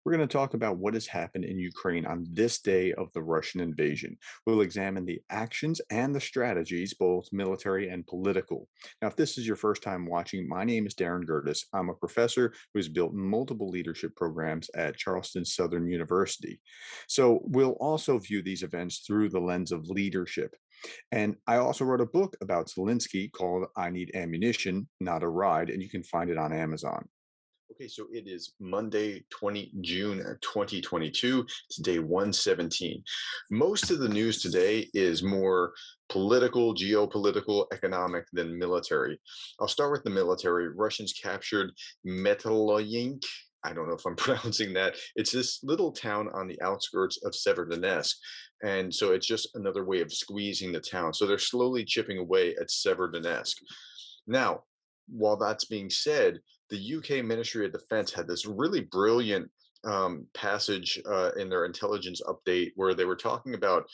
We're going to talk about what has happened in Ukraine on this day of the Russian invasion. We'll examine the actions and the strategies, both military and political. Now, if this is your first time watching, my name is Darren Gertis. I'm a professor who's built multiple leadership programs at Charleston Southern University. So we'll also view these events through the lens of leadership. And I also wrote a book about Zelensky called I Need Ammunition, Not a Ride, and you can find it on Amazon. Okay, so it is Monday, June 2022. It's day 117. Most of the news today is more political, geopolitical, economic than military. I'll start with the military. Russians captured Metaloyink. I don't know if I'm pronouncing that. It's this little town on the outskirts of Severodonetsk. And so it's just another way of squeezing the town. So they're slowly chipping away at Severodonetsk. Now, while that's being said, the UK Ministry of Defense had this really brilliant passage in their intelligence update where they were talking about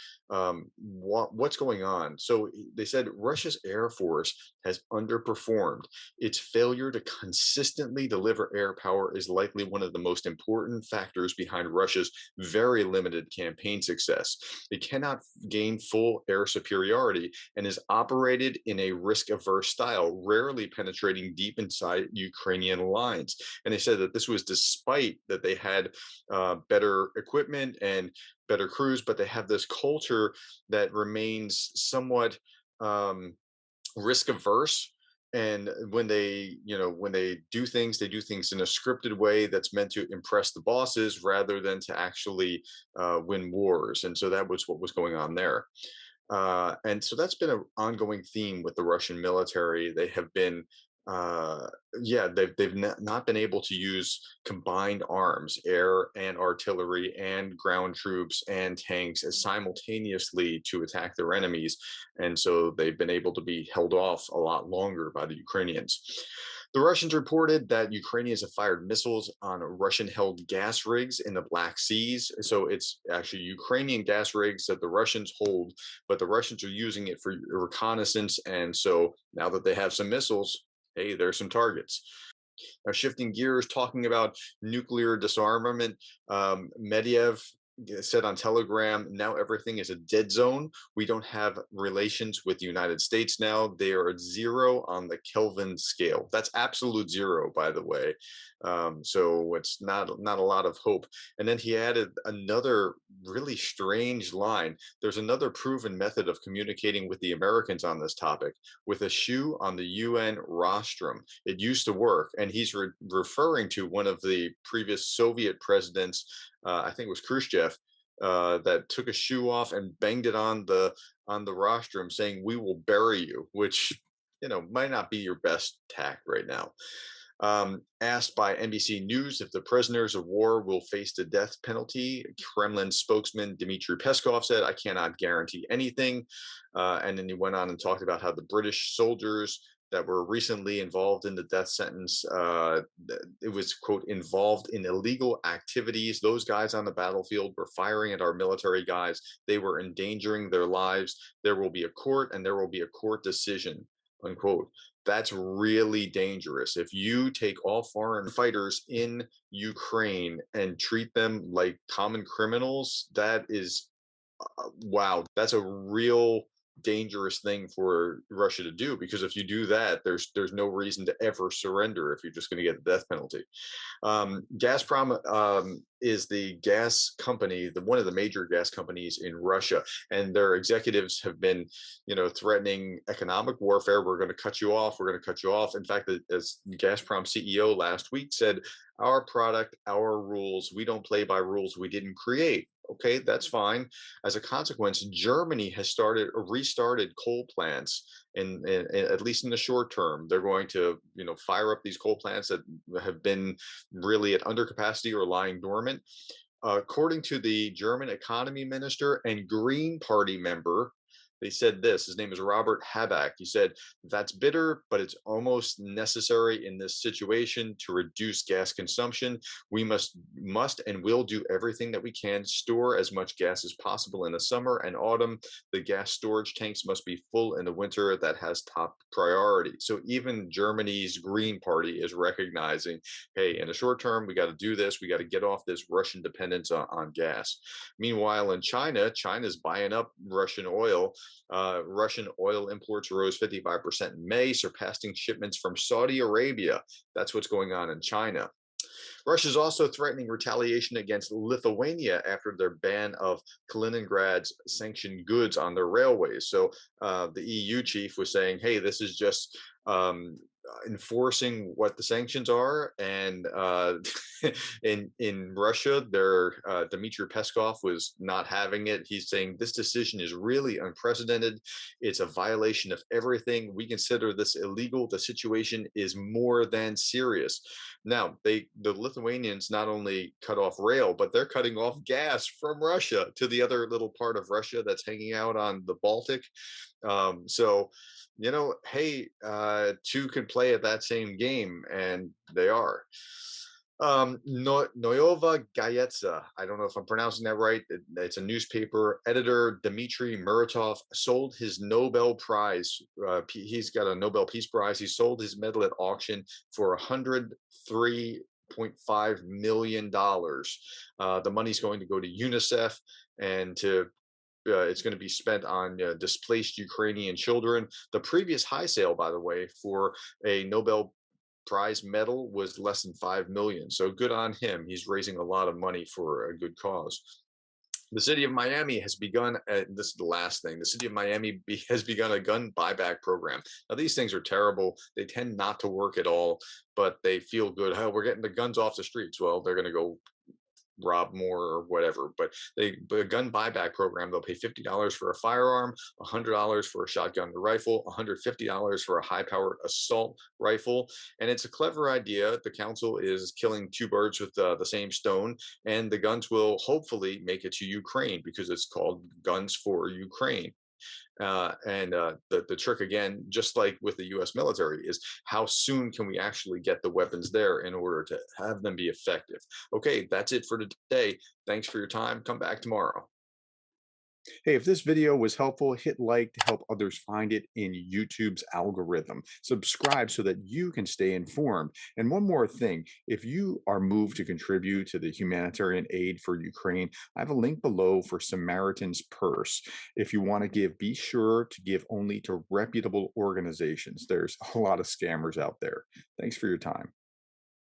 what's going on. So they said Russia's Air Force has underperformed. Its failure to consistently deliver air power is likely one of the most important factors behind Russia's very limited campaign success. It cannot gain full air superiority and is operated in a risk averse style, rarely penetrating deep inside Ukrainian lines. And they said that this was despite that they had better equipment and better crews, but they have this culture that remains somewhat risk averse. And when they do things, they do things in a scripted way that's meant to impress the bosses rather than to actually win wars. And so that was what was going on there. And so that's been an ongoing theme with the Russian military. They have been, uh, yeah, they've not been able to use combined arms, air and artillery and ground troops and tanks as simultaneously to attack their enemies. And so they've been able to be held off a lot longer by the Ukrainians. The Russians reported that Ukrainians have fired missiles on Russian held gas rigs in the Black Seas. So it's actually Ukrainian gas rigs that the Russians hold, but the Russians are using it for reconnaissance. And so now that they have some missiles, hey, there's some targets. Now, shifting gears, talking about nuclear disarmament, Medvedev said on Telegram, now everything is a dead zone. We don't have relations with the United States now. They are at zero on the Kelvin scale. That's absolute zero, by the way. So it's not a lot of hope. And then he added another really strange line. There's another proven method of communicating with the Americans on this topic with a shoe on the UN rostrum. It used to work. And he's referring to one of the previous Soviet presidents, I think it was Khrushchev, that took a shoe off and banged it on the rostrum, saying "We will bury you," which might not be your best tack right now. Asked by NBC News if the prisoners of war will face the death penalty, Kremlin spokesman Dmitry Peskov said, "I cannot guarantee anything." And then he went on and talked about how the British soldiers that were recently involved in the death sentence, it was, quote, involved in illegal activities. Those guys on the battlefield were firing at our military guys. They were endangering their lives. There will be a court and there will be a court decision, unquote. That's really dangerous. If you take all foreign fighters in Ukraine and treat them like common criminals, that is, wow, that's a real dangerous thing for Russia to do, because if you do that, there's no reason to ever surrender if you're just going to get the death penalty. Gazprom is the gas company, one of the major gas companies in Russia, and their executives have been, threatening economic warfare. We're going to cut you off. We're going to cut you off. In fact, as Gazprom CEO last week said, "Our product, our rules. We don't play by rules we didn't create." Okay, that's fine. As a consequence, Germany has restarted coal plants, at least in the short term. They're going to, fire up these coal plants that have been really at under capacity or lying dormant. According to the German economy minister and Green Party member, They said this. His name is Robert Habak. He said, "That's bitter, but it's almost necessary in this situation to reduce gas consumption. We must and will do everything that we can store as much gas as possible in the summer and autumn. The gas storage tanks must be full in the winter. That has top priority." So even Germany's Green Party is recognizing, hey, in the short term, we got to do this. We got to get off this Russian dependence on gas. Meanwhile, in China, China's buying up Russian oil. Russian oil imports rose 55% in May, surpassing shipments from Saudi Arabia. That's what's going on in China. Russia is also threatening retaliation against Lithuania after their ban of Kaliningrad's sanctioned goods on their railways. So the EU chief was saying, hey, this is just enforcing what the sanctions are. And in Russia, their Dmitry Peskov was not having it. He's saying this decision is really unprecedented. It's a violation of everything. We consider this illegal. The situation is more than serious. Now, the Lithuanians not only cut off rail, but they're cutting off gas from Russia to the other little part of Russia that's hanging out on the Baltic. So, hey, two can play at that same game, and they are. Noyova Gayetsa, I don't know if I'm pronouncing that right. It's a newspaper editor. Dmitry Muratov sold his Nobel Prize. He's got a Nobel Peace Prize. He sold his medal at auction for $103.5 million. The money's going to go to UNICEF and to it's going to be spent on displaced Ukrainian children. The previous high sale, by the way, for a Nobel Prize medal was less than 5 million. So good on him. He's raising a lot of money for a good cause. The city of Miami has begun. This is the last thing. The city of Miami has begun a gun buyback program. Now these things are terrible. They tend not to work at all, but they feel good. Oh, we're getting the guns off the streets. Well, they're going to go rob more or whatever. But a gun buyback program, they'll pay $50 for a firearm, $100 for a shotgun or rifle, $150 for a high-powered assault rifle. And it's a clever idea. The council is killing two birds with the same stone, and the guns will hopefully make it to Ukraine because it's called Guns for Ukraine. And the trick again, just like with the U.S. military, is how soon can we actually get the weapons there in order to have them be effective? Okay, that's it for today. Thanks for your time. Come back tomorrow. Hey, if this video was helpful, hit like to help others find it in YouTube's algorithm. Subscribe so that you can stay informed. And one more thing, if you are moved to contribute to the humanitarian aid for Ukraine, I have a link below for Samaritan's Purse. If you want to give, be sure to give only to reputable organizations. There's a lot of scammers out there. Thanks for your time.